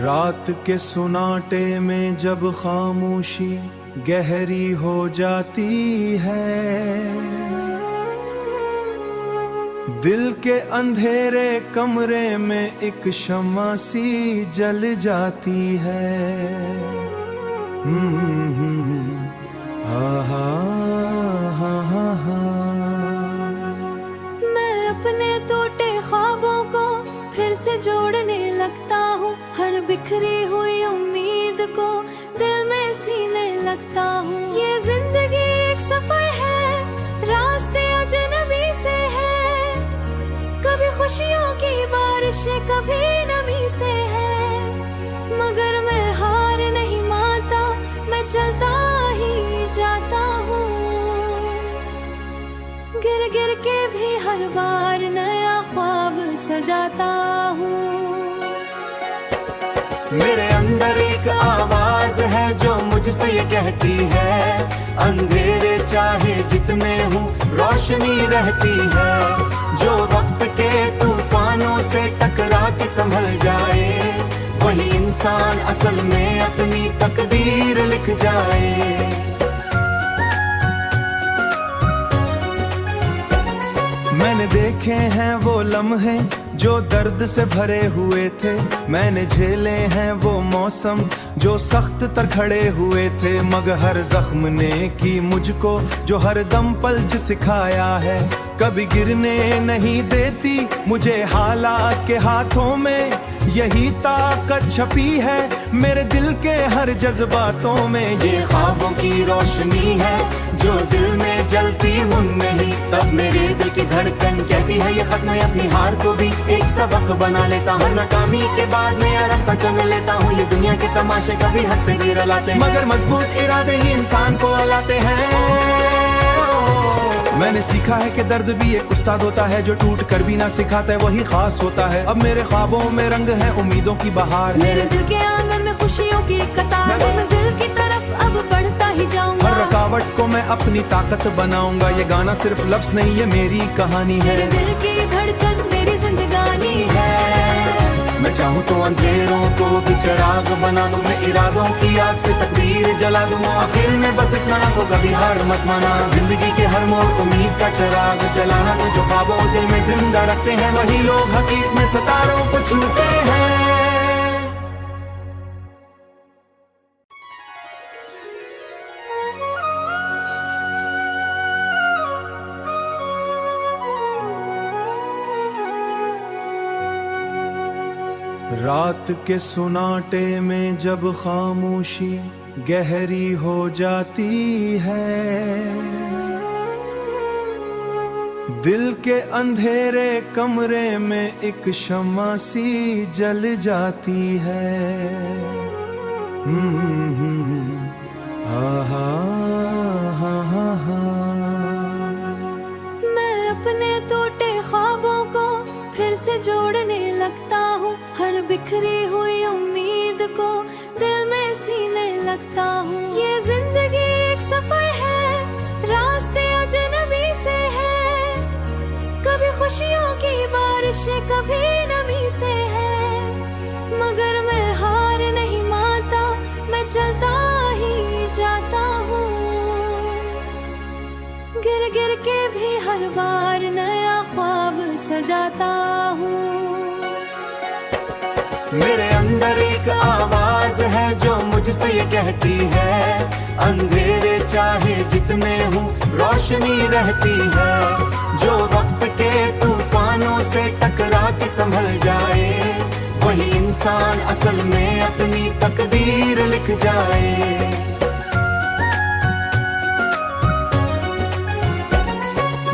रात के सुनाटे में जब खामोशी गहरी हो जाती है, दिल के अंधेरे कमरे में एक शम्मा सी जल जाती है। हा हा हा हा हा। मैं अपने टूटे ख्वाबों को फिर से जोड़ने लगता हूँ, हर बिखरी हुई उम्मीद को दिल में सीने लगता हूँ। ये जिंदगी एक सफर है, रास्ते अजनबी से है, कभी खुशियों की बारिश है, कभी नमी से है, मगर मैं हार नहीं मानता, मैं चलता ही जाता हूँ। गिर गिर के भी हर बार नया ख्वाब सजाता हूँ। मेरे अंदर एक आवाज है जो मुझसे ये कहती है, अंधेरे चाहे जितने हूँ रोशनी रहती है। जो वक्त के तूफानों से टकरा के संभल जाए, वही इंसान असल में अपनी तकदीर लिख जाए। मैंने देखे हैं वो लम्हे जो दर्द से भरे हुए थे, मैंने झेले हैं वो मौसम जो सख्त तर खड़े हुए थे, मगर हर जख्म ने की मुझको जो हर दम पलझ सिखाया है। कभी गिरने नहीं देती मुझे हालात के हाथों में, यही ताकत छपी है मेरे दिल के हर जज्बातों में। ये ख्वाबों की रोशनी है जो दिल में जलती मुन में ही, तब मेरे दिल की धड़कन कहती है ये खत्म है। अपनी हार को भी एक सबक बना लेता हूँ, नाकामी के बाद नया रास्ता चुन लेता हूँ। ये दुनिया के तमाशे कभी हंसते भी रुलाते हैं, मगर मजबूत इरादे ही इंसान को अलाते हैं। मैंने सीखा है कि दर्द भी एक उस्ताद होता है, जो टूट कर भी ना सिखाता है वही खास होता है। अब मेरे ख्वाबों में रंग है उम्मीदों की बहार, मेरे दिल के आंगन में खुशियों की एक कतार है, मंजिल की तरफ अब बढ़ता ही जाऊंगा। हर रुकावट को मैं अपनी ताकत बनाऊंगा, ये गाना सिर्फ लफ्ज नहीं ये मेरी कहानी है। मेरे दिल की धड़कन मेरी जिंदगानी है। मैं चाहूँ तो अंधेरों को भी चिराग बना दूं, मैं इरादों की आग से तकदीर जला दूं। आखिर में बस इतना ना हो कभी हार मत माना, जिंदगी के हर मोड़ उम्मीद का चिराग जलाना। तो जो ख्वाबों दिल में जिंदा रखते हैं वही लोग हकीकत में सितारों को छूते हैं। रात के सुनाटे में जब खामोशी गहरी हो जाती है, दिल के अंधेरे कमरे में एक शम्मा सी जल जाती है। हा हा हा हा हा। मैं अपने टूटे ख्वाबों को फिर से जोड़ने लगता हूँ, हर बिखरी हुई उम्मीद को दिल में सीने लगता हूँ। ये जिंदगी एक सफर है, रास्ते अजनबी से है, कभी खुशियों की बारिश है, कभी नमी से है, मगर मैं हार नहीं मानता, मैं चलता ही जाता हूँ। गिर गिर के भी हर बार नया ख्वाब सजाता हूँ। मेरे अंदर एक आवाज है जो मुझसे ये कहती है, अंधेरे चाहे जितने हूँ रोशनी रहती है। जो वक्त के तूफानों से टकरा के संभल जाए, वही इंसान असल में अपनी तकदीर लिख जाए।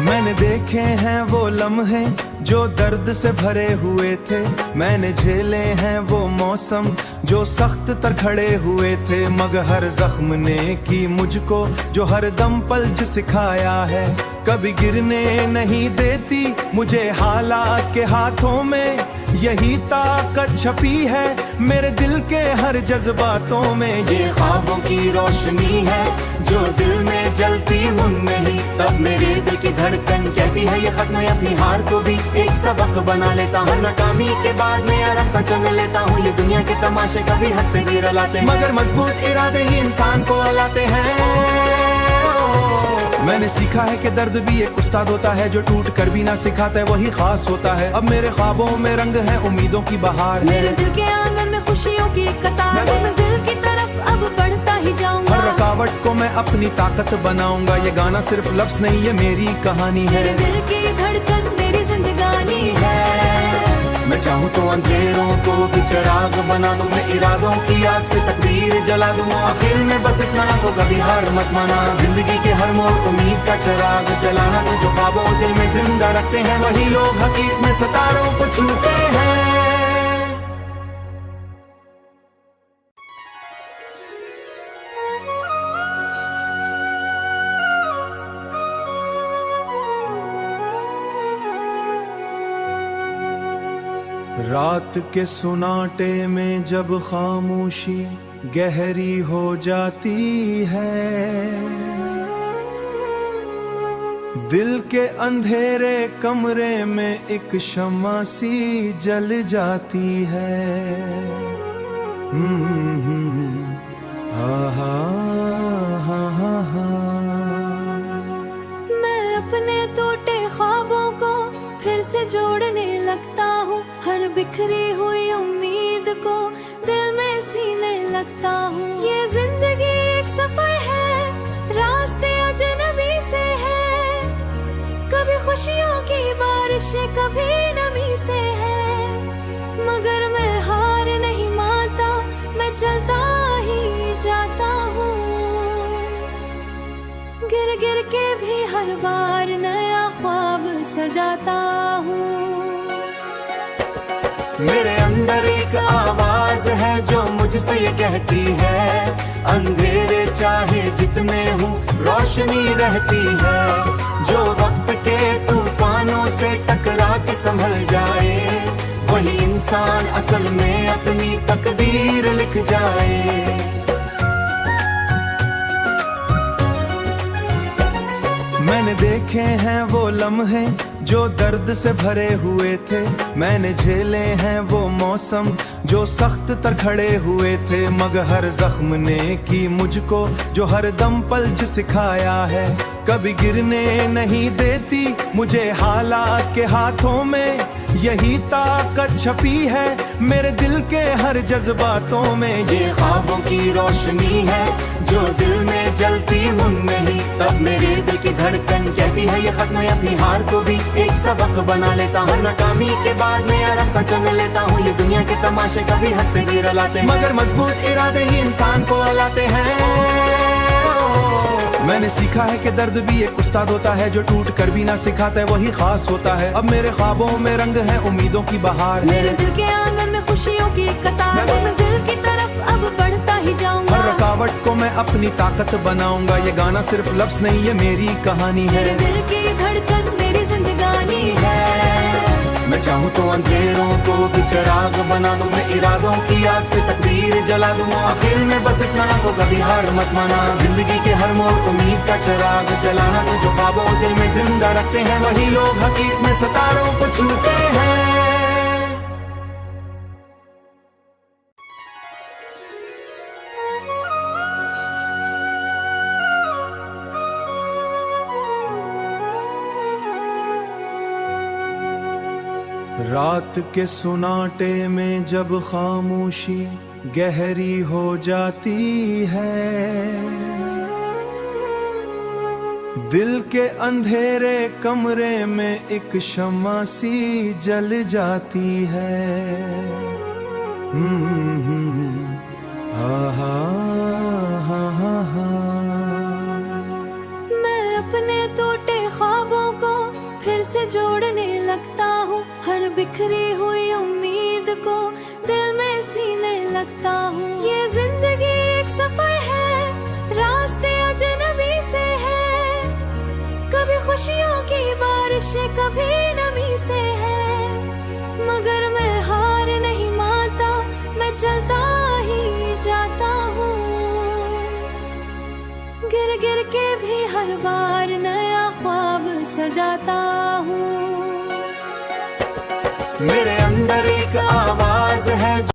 मैंने देखे हैं वो लम्हे जो दर्द से भरे हुए थे, मैंने झेले हैं वो मौसम जो सख्त तर खड़े हुए थे, मगर हर जख्म ने की मुझको जो हर दम पलझ सिखाया है। कभी गिरने नहीं देती मुझे हालात के हाथों में, यही ताकत छपी है मेरे दिल के हर जज्बातों में। ये ख्वाबों की रोशनी है जो दिल में जलती मुन नहीं। तब मेरे दिल की धड़कन कहती है ये खत्म है, अपनी हार को भी एक सबक बना लेता हूँ। नाकामी के बाद नया रास्ता चुन लेता हूँ। ये दुनिया के तमाशे कभी हंसते भी रुलाते हैं, मगर मजबूत इरादे ही इंसान को अलाते हैं। मैंने सीखा है कि दर्द भी एक उस्ताद होता है, जो टूट कर भी ना सिखाता है वही खास होता है। अब मेरे ख्वाबों में रंग है उम्मीदों की बहार, मेरे दिल के आंगन में खुशियों की एक कतार है। मंजिल की तरफ अब बढ़ता ही जाऊंगा। हर रुकावट को मैं अपनी ताकत बनाऊंगा। ये गाना सिर्फ लफ्ज नहीं, ये मेरी कहानी है। मेरे दिल की धड़कन मेरी जिंदगानी है। मैं चाहूँ तो अंधेरों को भी चिराग बना दूं। मैं इरादों की आग से तकदीर जला दूं। आखिर में बस इतना ना हो, कभी हार मत माना। जिंदगी के हर मोड़ उम्मीद का चिराग जलाना। तो जो ख्वाबों दिल में जिंदा रखते हैं वही लोग हकीकत में सितारों को छूते हैं। रात के सुनाटे में जब खामोशी गहरी हो जाती है, दिल के अंधेरे कमरे में एक शम्मा सी जल जाती है। हा हा हा हा हा। मैं अपने टूटे ख्वाबों को फिर से जोड़ने लगता हूँ। हर बिखरी हुई उम्मीद को दिल में सीने लगता हूँ। ये जिंदगी एक सफर है, रास्ते अजनबी से है। कभी खुशियों की बारिश कभी नमी से है, मगर मैं हार नहीं मानता। मैं चलता ही जाता हूँ, गिर गिर के भी हर बार नया ख्वाब सजाता हूँ। मेरे अंदर एक आवाज है जो मुझसे ये कहती है, अंधेरे चाहे जितने हूँ रोशनी रहती है। जो वक्त के तूफानों से टकरा के संभल जाए, वही इंसान असल में अपनी तकदीर लिख जाए। मैंने देखे हैं वो लम्हे जो दर्द से भरे हुए थे। मैंने झेले हैं वो मौसम जो सख्त तर खड़े हुए थे, मगर हर जख्म ने की मुझको जो हर दम पलझ सिखाया है। कभी गिरने नहीं देती मुझे हालात के हाथों में, यही ताकत छपी है मेरे दिल के हर जज्बातों में। ये ख्वाबों की रोशनी है जो दिल में जलती मुन नहीं। तब मेरे दिल की धड़कन कहती है ये खत्म है, अपनी हार को भी एक सबक बना लेता हूँ। नाकामी के बाद नया रास्ता चुन लेता हूँ। ये दुनिया के तमाशे कभी हंसते भी रुलाते हैं, मगर मजबूत इरादे ही इंसान को अलाते हैं। मैंने सीखा है कि दर्द भी एक उस्ताद होता है, जो टूट कर भी ना सिखाता है वही खास होता है। अब मेरे ख्वाबों में रंग है उम्मीदों की बहार, मेरे दिल के आंगन में खुशियों की एक कतार है। मंजिल की तरफ अब बढ़ता ही जाऊंगा। हर रुकावट को मैं अपनी ताकत बनाऊंगा। ये गाना सिर्फ लफ्ज नहीं, ये मेरी कहानी है। मेरे दिल की धड़कन मेरी जिंदगानी है। मैं चाहूँ तो अंधेरों को भी चिराग बना दूं। मैं इरादों की आग से तकदीर जला दूं। आखिर में बस इतना ना हो, कभी हार मत माना। जिंदगी के हर मोड़ उम्मीद का चिराग जलाना। तो जो ख्वाबों दिल में जिंदा रखते हैं वही लोग हकीकत में सितारों को छूते हैं। रात के सुनाटे में जब खामोशी गहरी हो जाती है, दिल के अंधेरे कमरे में एक शम्मा सी जल जाती है। हा हा हा हा हा। मैं अपने टूटे ख्वाबों को फिर से जोड़ने लगता हूँ। हर बिखरी हुई उम्मीद को दिल में सीने लगता हूँ। ये जिंदगी एक सफर है, रास्ते अजनबी से है। कभी खुशियों की बारिश कभी नमी से है, मगर मैं गिर गिर के भी हर बार नया ख्वाब सजाता हूँ। मेरे अंदर एक आवाज है